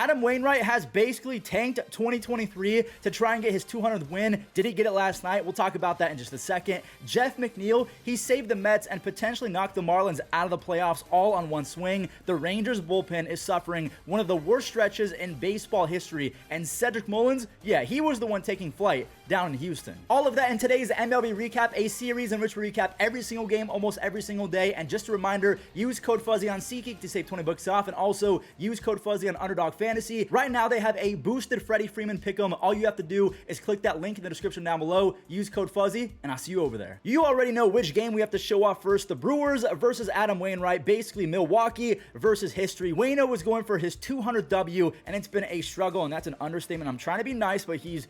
Adam Wainwright has basically tanked 2023 to try and get his 200th win. Did he get it last night? We'll talk about that in just a second. Jeff McNeil, he saved the Mets and potentially knocked the Marlins out of the playoffs all on one swing. The Rangers bullpen is suffering one of the worst stretches in baseball history, and Cedric Mullins, yeah, he was the one taking flight down in Houston. All of that in today's MLB Recap, a series in which we recap every single game almost every single day. And just a reminder, use code Fuzzy on SeatGeek to save 20 bucks off, and also use code Fuzzy on Underdog Fantasy. Right now they have a boosted Freddie Freeman pick'em. All you have to do is click that link in the description down below, use code Fuzzy, and I'll see you over there. You already know which game we have to show off first. The Brewers versus Adam Wainwright, basically Milwaukee versus history. Waino was going for his 200th W, and it's been a struggle, and that's an understatement. I'm trying to be nice, but he's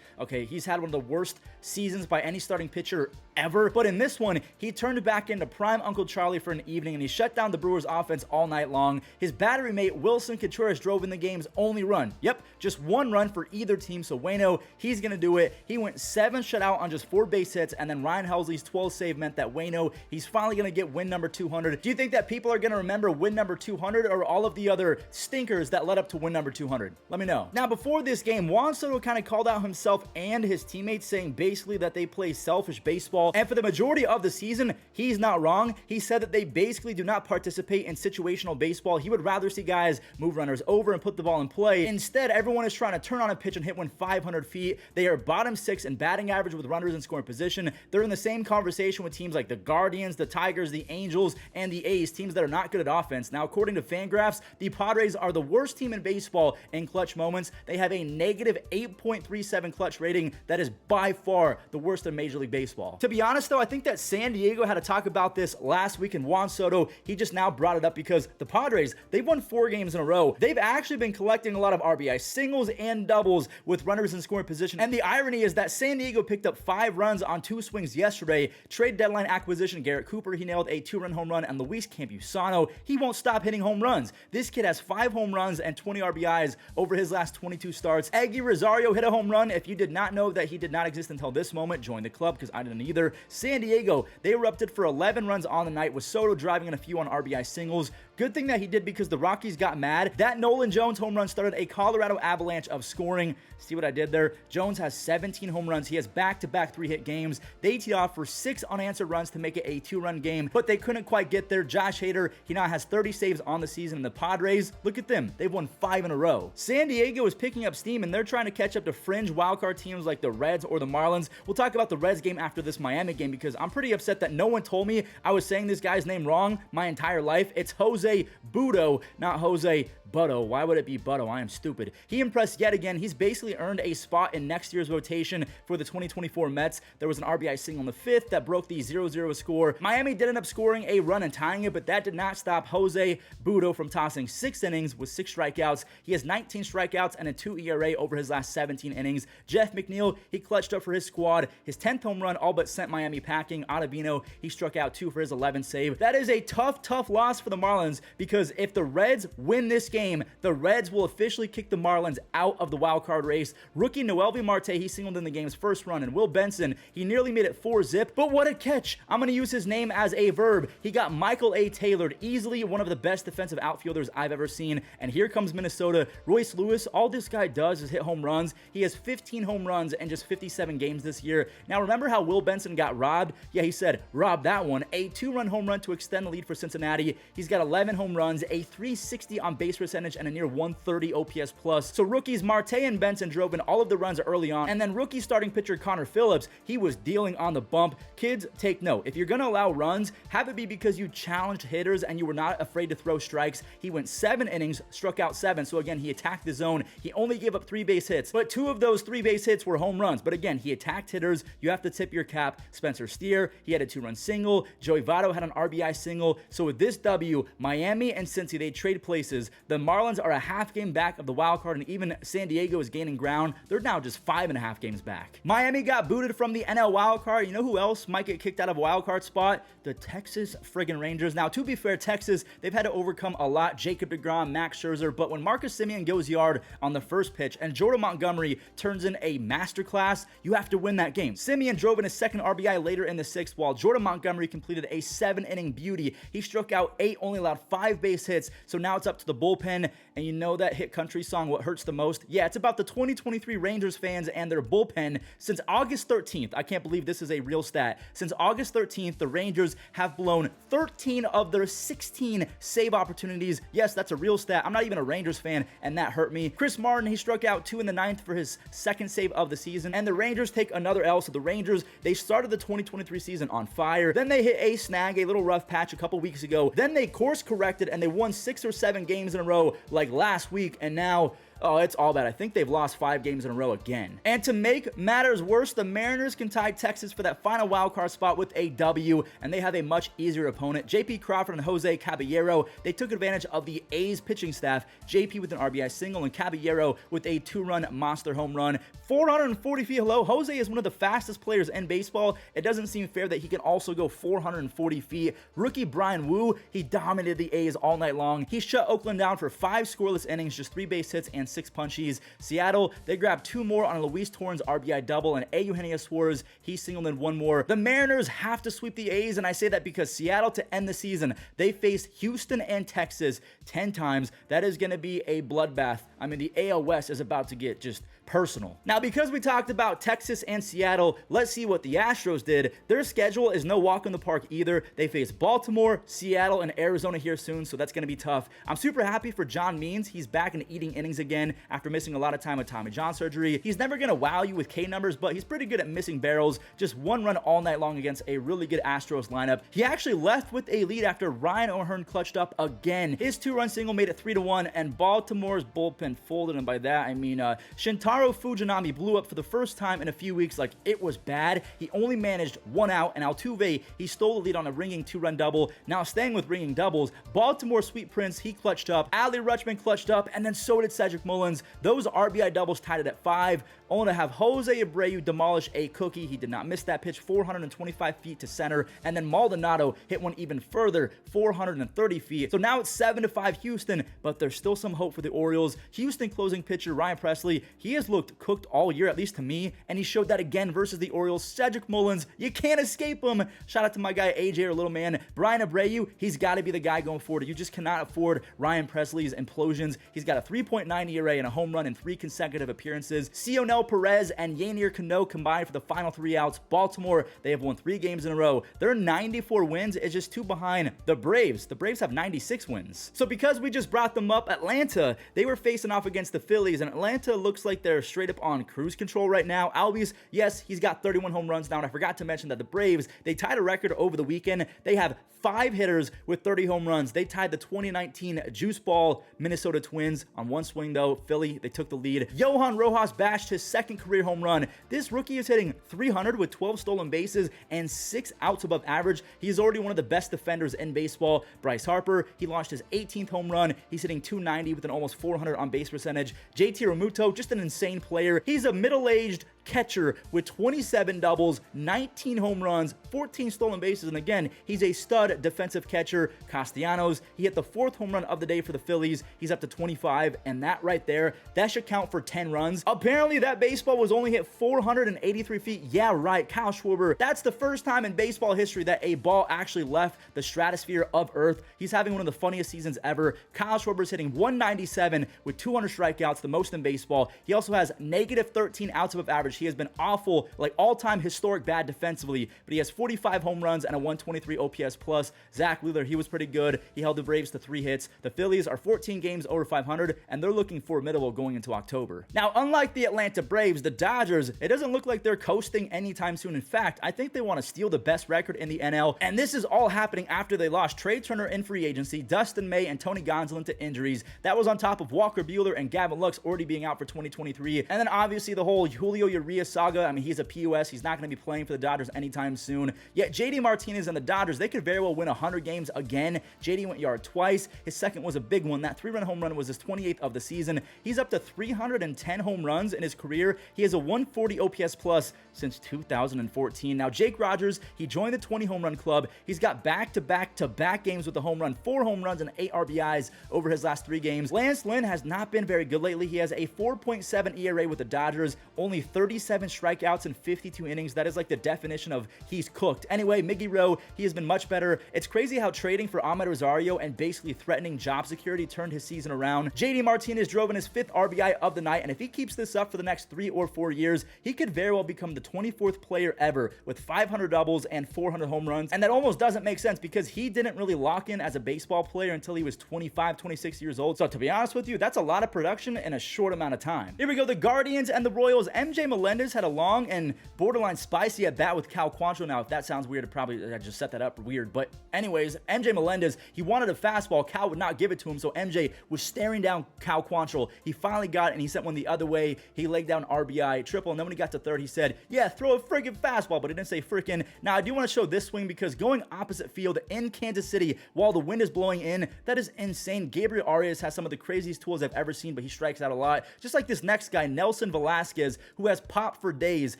had one of the worst seasons by any starting pitcher ever. But in this one, he turned back into prime Uncle Charlie for an evening, and he shut down the Brewers offense all night long. His battery mate Wilson Contreras drove in the game's only run. Yep, just one run for either team. So Waino, he's gonna do it. He went 7 shutout on just 4 base hits, and then Ryan Helsley's 12 save meant that Waino, he's finally gonna get win number 200. Do you think that people are gonna remember win number 200 or all of the other stinkers that led up to win number 200? Let me know. Now, before this game, Juan Soto kind of called out himself and his teammates, saying basically that they play selfish baseball, and for the majority of the season, he's not wrong. He said that they basically do not participate in situational baseball. He would rather see guys move runners over and put the ball in play. Instead, everyone is trying to turn on a pitch and hit one 500 feet. They are bottom 6 in batting average with runners in scoring position. They're in the same conversation with teams like the Guardians, the Tigers, the Angels, and the A's, teams that are not good at offense. Now, according to Fangraphs, the Padres are the worst team in baseball in clutch moments. They have a negative 8.37 clutch rating. That is by far the worst in Major League Baseball. To be honest, though, I think that San Diego had to talk about this last week, and Juan Soto, he just now brought it up because the Padres, they've won 4 games in a row. They've actually been collecting a lot of RBI singles and doubles with runners in scoring position. And the irony is that San Diego picked up 5 runs on 2 swings yesterday. Trade deadline acquisition, Garrett Cooper, he nailed a 2-run home run, and Luis Campusano, he won't stop hitting home runs. This kid has 5 home runs and 20 RBIs over his last 22 starts. Eggy Rosario hit a home run. If you did not know that he did not exist until this moment, join the club, because I didn't either. San Diego, they erupted for 11 runs on the night, with Soto driving in a few on RBI singles. Good thing that he did, because the Rockies got mad. That Nolan Jones home run started a Colorado avalanche of scoring. See what I did there? Jones has 17 home runs. He has back-to-back 3-hit games. They teed off for 6 unanswered runs to make it a 2-run game, but they couldn't quite get there. Josh Hader, he now has 30 saves on the season, and the Padres, look at them. They've won 5 in a row. San Diego is picking up steam, and they're trying to catch up to fringe wildcard teams like the Reds or the Marlins. We'll talk about the Reds game after this Miami game, because I'm pretty upset that no one told me I was saying this guy's name wrong my entire life. It's Jose Butto, not Jose Butto. Why would it be Butto? I am stupid. He impressed yet again. He's basically earned a spot in next year's rotation for the 2024 Mets. There was an RBI single in the 5th that broke the 0-0 score. Miami did end up scoring a run and tying it, but that did not stop Jose Butto from tossing 6 innings with 6 strikeouts. He has 19 strikeouts and a 2 ERA over his last 17 innings. Jeff McNeil, he clutched up for his squad. His 10th home run all but sent Miami packing. Ottavino, he struck out 2 for his 11th save. That is a tough loss for the Marlins, because if the Reds win this game, the Reds will officially kick the Marlins out of the wild card race. Rookie Noelvi Marte, he singled in the game's first run, and Will Benson, he nearly made it 4-zip, but what a catch. I'm going to use his name as a verb. He got Michael A. Tailored, easily one of the best defensive outfielders I've ever seen, and here comes Minnesota. Royce Lewis, all this guy does is hit home runs. He has 15 home runs in just 57 games this year. Now, remember how Will Benson got robbed? Yeah, he said, robbed that one. A 2-run home run to extend the lead for Cincinnati. He's got 11 home runs, a 360 on base percentage, and a near 130 OPS plus. So rookies Marte and Benson drove in all of the runs early on, and then rookie starting pitcher Connor Phillips, he was dealing on the bump. Kids, take note. If you're gonna allow runs, have it be because you challenged hitters and you were not afraid to throw strikes. He went 7 innings, struck out 7, so again, he attacked the zone. He only gave up 3 base hits, but 2 of those 3 base hits were home runs. But again, he attacked hitters. You have to tip your cap. Spencer Steer, he had a 2-run single. Joey Votto had an RBI single. So with this W, Miami and Cincy, they trade places. The Marlins are a half game back of the wild card, and even San Diego is gaining ground. They're now just 5.5 games back. Miami got booted from the NL wild card. You know who else might get kicked out of a wild card spot? The Texas friggin' Rangers. Now, to be fair, Texas, they've had to overcome a lot. Jacob deGrom, Max Scherzer, but when Marcus Semien goes yard on the first pitch and Jordan Montgomery turns in a masterclass, you have to win that game. Semien drove in his second RBI later in the 6th, while Jordan Montgomery completed a 7-inning beauty. He struck out 8, only allowed 5 base hits, so now it's up to the bullpen. And you know that hit country song, What Hurts the Most? Yeah, it's about the 2023 Rangers fans and their bullpen. Since August 13th, I can't believe this is a real stat. Since August 13th, the Rangers have blown 13 of their 16 save opportunities. Yes, that's a real stat. I'm not even a Rangers fan, and that hurt me. Chris Martin, he struck out 2 in the 9th for his second save of the season, and the Rangers take another L. So the Rangers, they started the 2023 season on fire. Then they hit a snag, a little rough patch a couple weeks ago. Then they course corrected and they won 6 or 7 games in a row like last week, and now oh, it's all bad. I think they've lost 5 games in a row again. And to make matters worse, the Mariners can tie Texas for that final wildcard spot with a W, and they have a much easier opponent. JP Crawford and Jose Caballero, they took advantage of the A's pitching staff. JP with an RBI single and Caballero with a 2-run monster home run. 440 feet. Hello, Jose is one of the fastest players in baseball. It doesn't seem fair that he can also go 440 feet. Rookie Brian Wu, he dominated the A's all night long. He shut Oakland down for 5 scoreless innings, just 3 base hits and 6 punchies. Seattle, they grabbed 2 more on a Luis Torrens RBI double, and Eugenio Suarez, he singled in 1 more. The Mariners have to sweep the A's, and I say that because Seattle, to end the season, they face Houston and Texas 10 times. That is going to be a bloodbath. I mean, the AL West is about to get just personal. Now, because we talked about Texas and Seattle, let's see what the Astros did. Their schedule is no walk in the park either. They face Baltimore, Seattle, and Arizona here soon, so that's going to be tough. I'm super happy for John Means. He's back and eating innings again after missing a lot of time with Tommy John surgery. He's never going to wow you with K numbers, but he's pretty good at missing barrels. Just 1 run all night long against a really good Astros lineup. He actually left with a lead after Ryan O'Hearn clutched up again. His 2-run single made it 3-1, and Baltimore's bullpen folded, and by that I mean Shintaro Fujinami blew up for the first time in a few weeks. Like, it was bad. He only managed 1 out, and Altuve, he stole the lead on a ringing 2-run double. Now, staying with ringing doubles, Baltimore Sweet Prince, he clutched up. Adley Rutschman clutched up, and then so did Cedric Mullins. Those RBI doubles tied it at 5. Only to have Jose Abreu demolish a cookie. He did not miss that pitch, 425 feet to center, and then Maldonado hit one even further, 430 feet. So now it's 7-5 Houston, but there's still some hope for the Orioles. Houston closing pitcher Ryan Presley, he has looked cooked all year, at least to me, and he showed that again versus the Orioles. Cedric Mullins, you can't escape him. Shout out to my guy AJ, or little man. Brian Abreu, he's got to be the guy going forward. You just cannot afford Ryan Presley's implosions. He's got a 3.9 ERA and a home run in 3 consecutive appearances. Cionel Perez and Yanier Cano combined for the final 3 outs. Baltimore, they have won 3 games in a row. Their 94 wins is just 2 behind the Braves. The Braves have 96 wins. So because we just brought them up, Atlanta, they were facing off against the Phillies, and Atlanta looks like they're straight up on cruise control right now. Albies, yes, he's got 31 home runs now, and I forgot to mention that the Braves, they tied a record over the weekend. They have 5 hitters with 30 home runs. They tied the 2019 Juice Ball Minnesota Twins on 1 swing, though. Philly, they took the lead. Johan Rojas bashed his 2nd career home run. This rookie is hitting 300 with 12 stolen bases and 6 outs above average. He is already one of the best defenders in baseball. Bryce Harper, he launched his 18th home run. He's hitting 290 with an almost 400 on base percentage. JT Realmuto, just an insane player. He's a middle-aged catcher with 27 doubles, 19 home runs, 14 stolen bases, and again, he's a stud defensive catcher. Castellanos, he hit the 4th home run of the day for the Phillies. He's up to 25, and that right there, that should count for 10 runs. Apparently, that baseball was only hit 483 feet. Yeah, right, Kyle Schwarber. That's the first time in baseball history that a ball actually left the stratosphere of Earth. He's having one of the funniest seasons ever. Kyle Schwarber's hitting 197 with 200 strikeouts, the most in baseball. He also has negative 13 outs above average. He has been awful, like all-time historic bad defensively, but he has 45 home runs and a 123 OPS plus. Zach Wheeler, he was pretty good. He held the Braves to 3 hits. The Phillies are 14 games over 500, and they're looking formidable going into October. Now, unlike the Atlanta Braves, the Dodgers, it doesn't look like they're coasting anytime soon. In fact, I think they want to steal the best record in the NL, and this is all happening after they lost Trey Turner in free agency, Dustin May and Tony Gonsolin to injuries. That was on top of Walker Buehler and Gavin Lux already being out for 2023, and then obviously the whole Julio Urias saga. I mean, he's a POS. He's not going to be playing for the Dodgers anytime soon. Yet JD Martinez and the Dodgers, they could very well win 100 games again. JD went yard twice. His 2nd was a big one. That 3-run home run was his 28th of the season. He's up to 310 home runs in his career. He has a 140 OPS plus since 2014. Now, Jake Rogers, he joined the 20 home run club. He's got back-to-back-to-back games with a home run, 4 home runs and 8 RBIs over his last 3 games. Lance Lynn has not been very good lately. He has a 4.7 ERA with the Dodgers, only 37 strikeouts in 52 innings. That is like the definition of he's cooked. Anyway, Miggy Rowe, he has been much better. It's crazy how trading for Ahmed Rosario and basically threatening job security turned his season around. JD Martinez drove in his 5th RBI of the night, and if he keeps this up for the next 3 or 4 years, he could very well become the 24th player ever with 500 doubles and 400 home runs. And that almost doesn't make sense because he didn't really lock in as a baseball player until he was 25, 26 years old. So to be honest with you, that's a lot of production in a short amount of time. Here we go, the Guardians and the Royals. MJ Melendez had a long and borderline spicy at bat with Cal Quantrill. Now, if that sounds weird, I just set that up weird. But anyways, MJ Melendez, he wanted a fastball. Cal would not give it to him, so MJ was staring down Cal Quantrill. He finally got it, and he sent one the other way. He laid down RBI triple, and then when he got to third, he said, yeah, throw a freaking fastball, but he didn't say freaking. Now, I do want to show this swing because going opposite field in Kansas City while the wind is blowing in, that is insane. Gabriel Arias has some of the craziest tools I've ever seen, but he strikes out a lot. Just like this next guy, Nelson Velasquez, who has popped for days,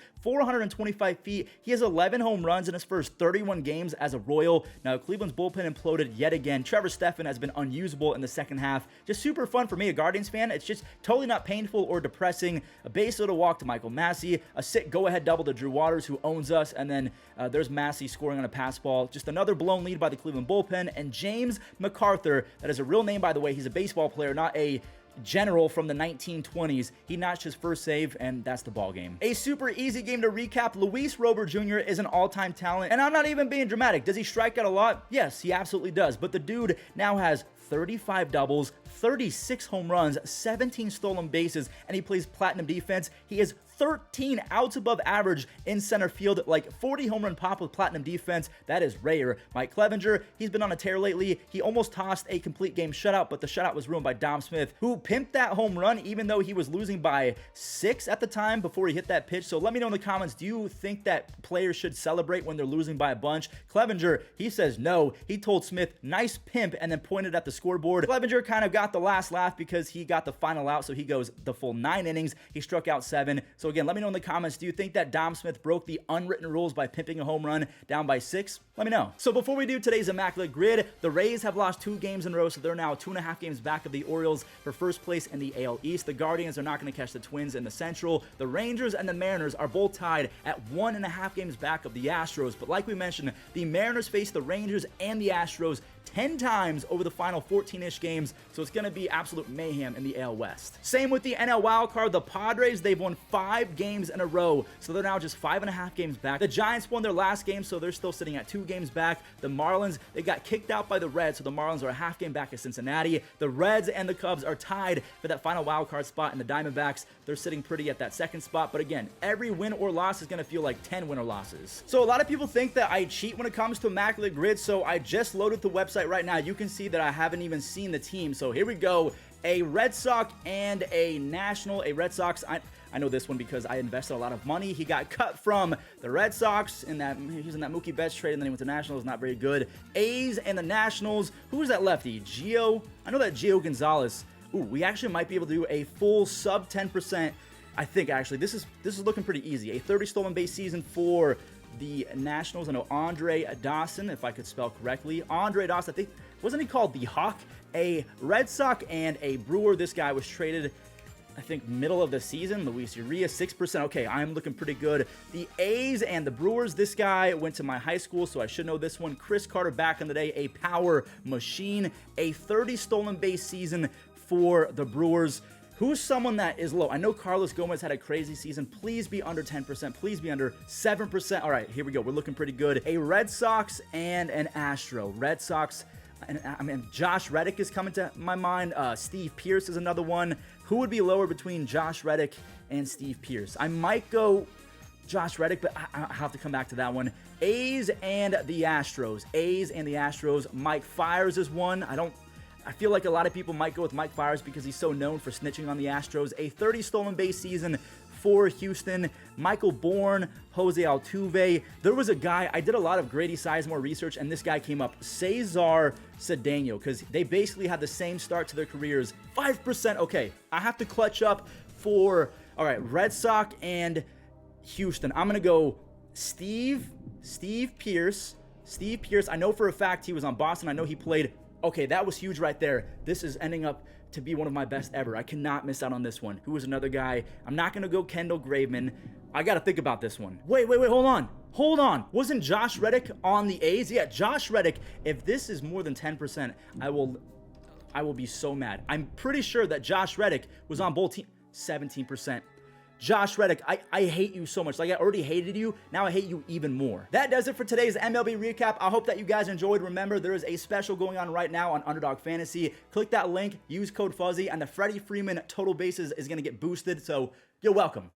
425 feet. He has 11 home runs in his first 31 games as a Royal. Now, Cleveland's bullpen imploded yet again. Trevor Stephan has been unusable in the second half. Just super fun for me, a Guardians fan. It's just totally not painful or depressing. A base loaded walk to Michael Massey, a sick go-ahead double to Drew Waters, who owns us, and then there's Massey scoring on a pass ball. Just another blown lead by the Cleveland bullpen, and James MacArthur, that is a real name, by the way. He's a baseball player, not a general from the 1920s. He notched his first save, and that's the ball game. A super easy game to recap. Luis Robert Jr. is an all-time talent, and I'm not even being dramatic. Does he strike out a lot? Yes, he absolutely does, but the dude now has 35 doubles, 36 home runs, 17 stolen bases, and he plays platinum defense. He is 13 outs above average in center field, like 40 home run pop with platinum defense. That is rare. Mike Clevenger, he's been on a tear lately. He almost tossed a complete game shutout, but the shutout was ruined by Dom Smith, who pimped that home run even though he was losing by 6 at the time before he hit that pitch. So let me know in the comments, do you think that players should celebrate when they're losing by a bunch? Clevenger, he says no. He told Smith, nice pimp, and then pointed at the scoreboard. Clevenger kind of got the last laugh because he got the final out, so he goes the full 9 innings. He struck out 7. So again, let me know in the comments, do you think that Dom Smith broke the unwritten rules by pimping a home run down by 6? Let me know. So before we do today's Immaculate Grid, the Rays have lost 2 games in a row, so they're now 2.5 games back of the Orioles for first place in the AL East. The Guardians are not going to catch the Twins in the Central. The Rangers and the Mariners are both tied at 1.5 games back of the Astros, but like we mentioned, the Mariners face the Rangers and the Astros 10 times over the final 14-ish games, so it's going to be absolute mayhem in the AL West. Same with the NL wildcard. The Padres, they've won 5 games in a row, so they're now just 5.5 games back. The Giants won their last game, so they're still sitting at 2 games back. The Marlins, they got kicked out by the Reds, so the Marlins are a half game back at Cincinnati. The Reds and the Cubs are tied for that final wildcard spot, and the Diamondbacks, they're sitting pretty at that second spot, but again, every win or loss is going to feel like 10 win or losses. So a lot of people think that I cheat when it comes to Immaculate Grid, so I just loaded the website right now. You can see that I haven't even seen the team, so here we go. A Red Sox and a National. A Red Sox, I know this one because I invested a lot of money. He got cut from the Red Sox in that, he was in that Mookie Betts trade, and then he went to Nationals, not very good. A's and the Nationals. Who was that lefty? Gio? I know that Gio Gonzalez. Ooh, we actually might be able to do a full sub 10%. I think actually this is looking pretty easy. A 30 stolen base season for the Nationals. I know Andre Dawson, if I could spell correctly. Andre Dawson, I think, wasn't he called the Hawk? A Red Sox and a Brewer. This guy was traded, I think, middle of the season. Luis Urias, 6%. Okay, I'm looking pretty good. The A's and the Brewers. This guy went to my high school, so I should know this one. Chris Carter, back in the day, a power machine. A 30 stolen base season for the Brewers. Who's someone that is low? I know Carlos Gomez had a crazy season. Please be under 10%. Please be under 7%. All right, here we go. We're looking pretty good. A Red Sox and an Astro. Red Sox, and I mean, Josh Reddick is coming to my mind. Steve Pearce is another one. Who would be lower between Josh Reddick and Steve Pearce? I might go Josh Reddick, but I have to come back to that one. A's and the Astros. A's and the Astros. Mike Fiers is one. I feel like a lot of people might go with Mike Fiers because he's so known for snitching on the Astros. A 30 stolen base season for Houston. Michael Bourne, Jose Altuve. There was a guy, I did a lot of Grady Sizemore research, and this guy came up, Cesar Cedeno, because they basically had the same start to their careers. 5%. Okay, I have to clutch up for, all right, Red Sox and Houston. I'm going to go Steve Pearce. Steve Pearce, I know for a fact he was on Boston. I know he played. Okay, that was huge right there. This is ending up to be one of my best ever. I cannot miss out on this one. Who was another guy? I'm not going to go Kendall Graveman. I got to think about this one. Wait, hold on. Wasn't Josh Reddick on the A's? Yeah, Josh Reddick. If this is more than 10%, I will be so mad. I'm pretty sure that Josh Reddick was on both teams. 17%. Josh Reddick, I hate you so much. Like, I already hated you. Now I hate you even more. That does it for today's MLB recap. I hope that you guys enjoyed. Remember, there is a special going on right now on Underdog Fantasy. Click that link, use code Fuzzy, and the Freddie Freeman total bases is going to get boosted. So you're welcome.